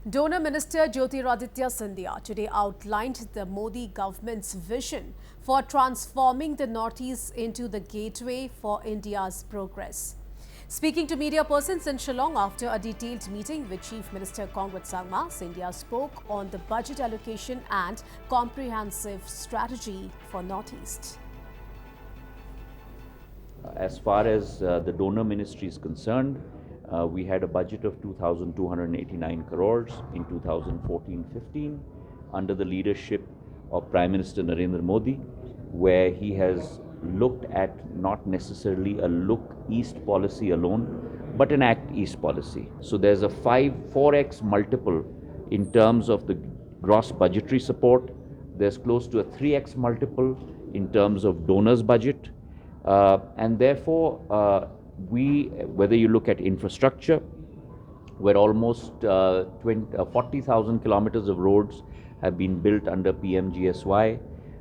DoNER Minister Jyotiraditya Scindia today outlined the Modi government's vision for transforming the Northeast into the gateway for India's progress. Speaking to media persons in Shillong after a detailed meeting with Chief Minister Conrad Sangma, Scindia spoke on the budget allocation and comprehensive strategy for Northeast. As far as the donor ministry is concerned, we had a budget of 2,289 crores in 2014-15 under the leadership of Prime Minister Narendra Modi, where he has looked at not necessarily a look east policy alone, but an act east policy. So there's a 4x multiple in terms of the gross budgetary support. There's close to a 3x multiple in terms of donors' budget. And therefore, whether you look at infrastructure, where almost 40,000 kilometers of roads have been built under PMGSY,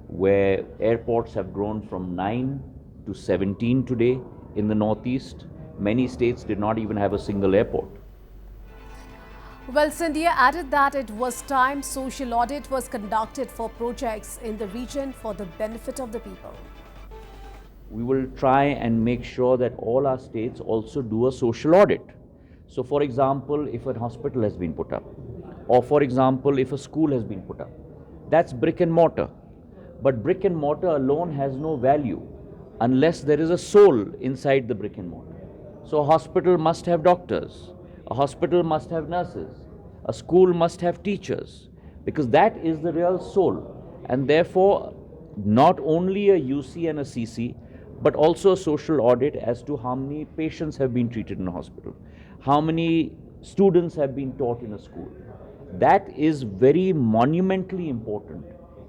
where airports have grown from 9 to 17 today in the Northeast. Many states did not even have a single airport. Well, Scindia added that it was time social audit was conducted for projects in the region for the benefit of the people. We will try and make sure that all our states also do a social audit. So, for example, if a hospital has been put up, or for example, if a school has been put up, that's brick and mortar. But brick and mortar alone has no value unless there is a soul inside the brick and mortar. So, a hospital must have doctors, a hospital must have nurses, a school must have teachers, because that is the real soul. And therefore, not only a UC and a CC, but also a social audit as to how many patients have been treated in a hospital, how many students have been taught in a school. That is very monumentally important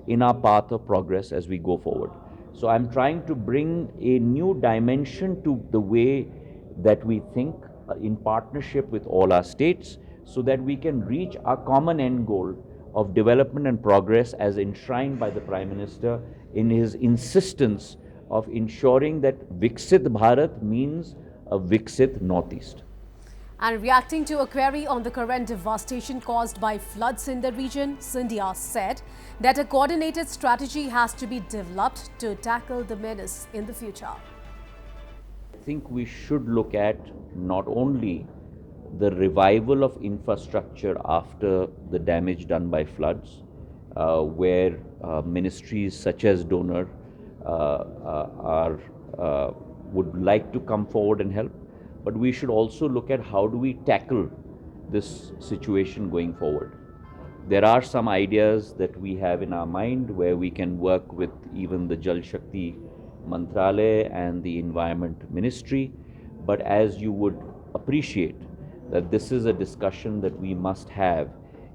in our path of progress as we go forward. So I'm trying to bring a new dimension to the way that we think in partnership with all our states, so that we can reach our common end goal of development and progress as enshrined by the Prime Minister in his insistence of ensuring that Viksit Bharat means a Viksit Northeast. And reacting to a query on the current devastation caused by floods in the region, Scindia said that a coordinated strategy has to be developed to tackle the menace in the future. I think we should look at not only the revival of infrastructure after the damage done by floods, where ministries such as DoNER would like to come forward and help, but we should also look at how do we tackle this situation going forward. There are some ideas that we have in our mind where we can work with even the Jal Shakti Mantralaya and the Environment Ministry, but as you would appreciate, that this is a discussion that we must have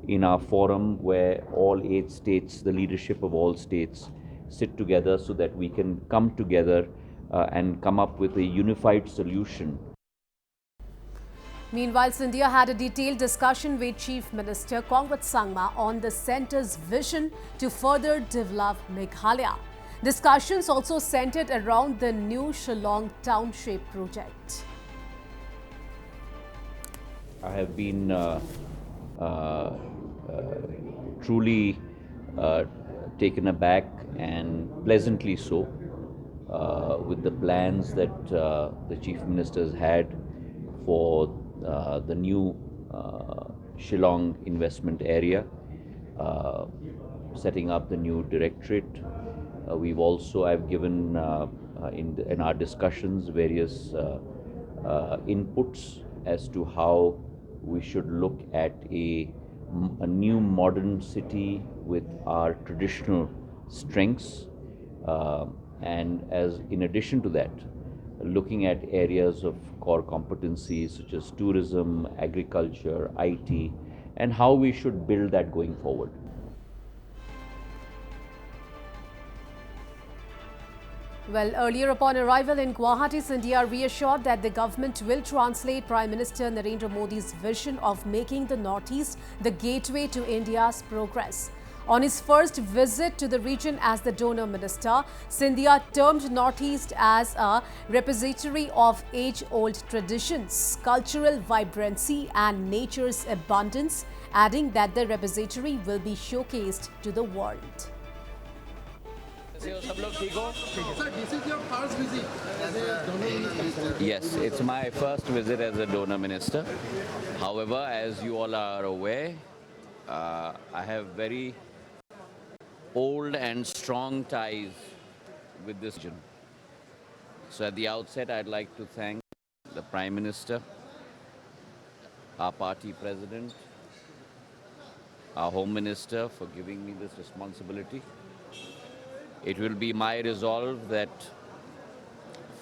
in our forum where all 8 states, the leadership of all states, sit together so that we can come together and come up with a unified solution. Meanwhile, Scindia had a detailed discussion with Chief Minister Conrad Sangma on the centre's vision to further develop Meghalaya. Discussions also centered around the new Shillong Township project. I have been truly taken aback and pleasantly so with the plans that the Chief Minister has had for the new Shillong investment area, setting up the new directorate. I've given in our discussions various inputs as to how we should look at a new modern city with our traditional strengths, and as in addition to that, looking at areas of core competencies such as tourism, agriculture, IT, and how we should build that going forward. Well, earlier upon arrival in Guwahati, Scindia reassured that the government will translate Prime Minister Narendra Modi's vision of making the Northeast the gateway to India's progress. On his first visit to the region as the donor minister, Scindia termed Northeast as a repository of age-old traditions, cultural vibrancy and nature's abundance, adding that the repository will be showcased to the world. Sir, this is your first visit as a donor minister. Yes, it's my first visit as a donor minister. However, as you all are aware, I have very old and strong ties with this region. So at the outset, I'd like to thank the Prime Minister, our party president, our Home Minister for giving me this responsibility. It will be my resolve that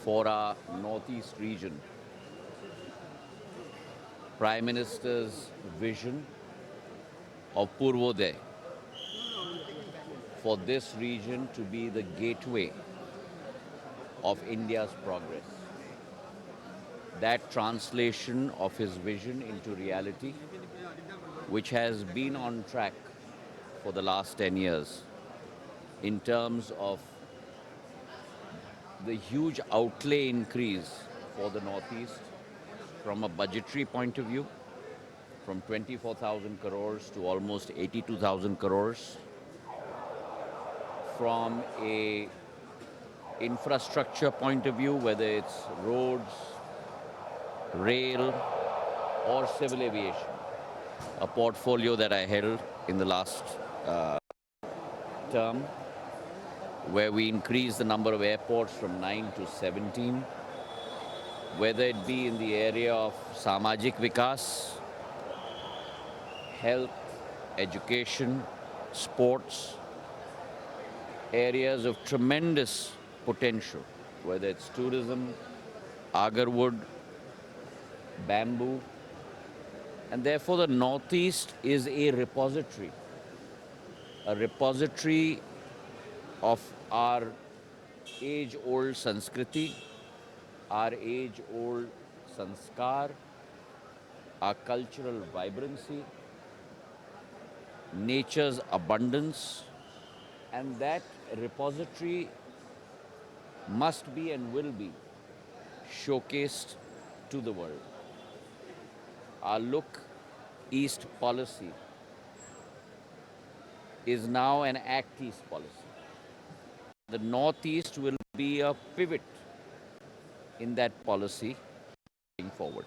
for our Northeast region, Prime Minister's vision of Purvodaya for this region to be the gateway of India's progress. That translation of his vision into reality, which has been on track for the last 10 years in terms of the huge outlay increase for the Northeast from a budgetary point of view, from 24,000 crores to almost 82,000 crores, from a infrastructure point of view, whether it's roads, rail, or civil aviation, a portfolio that I held in the last term, where we increased the number of airports from 9 to 17, whether it be in the area of Samajik Vikas, health, education, sports, areas of tremendous potential, whether it's tourism, agarwood, bamboo, and therefore the Northeast is a repository of our age-old Sanskriti, our age-old sanskar, our cultural vibrancy, nature's abundance, and that repository must be and will be showcased to the world. Our Look East policy is now an Act East policy. The Northeast will be a pivot in that policy going forward.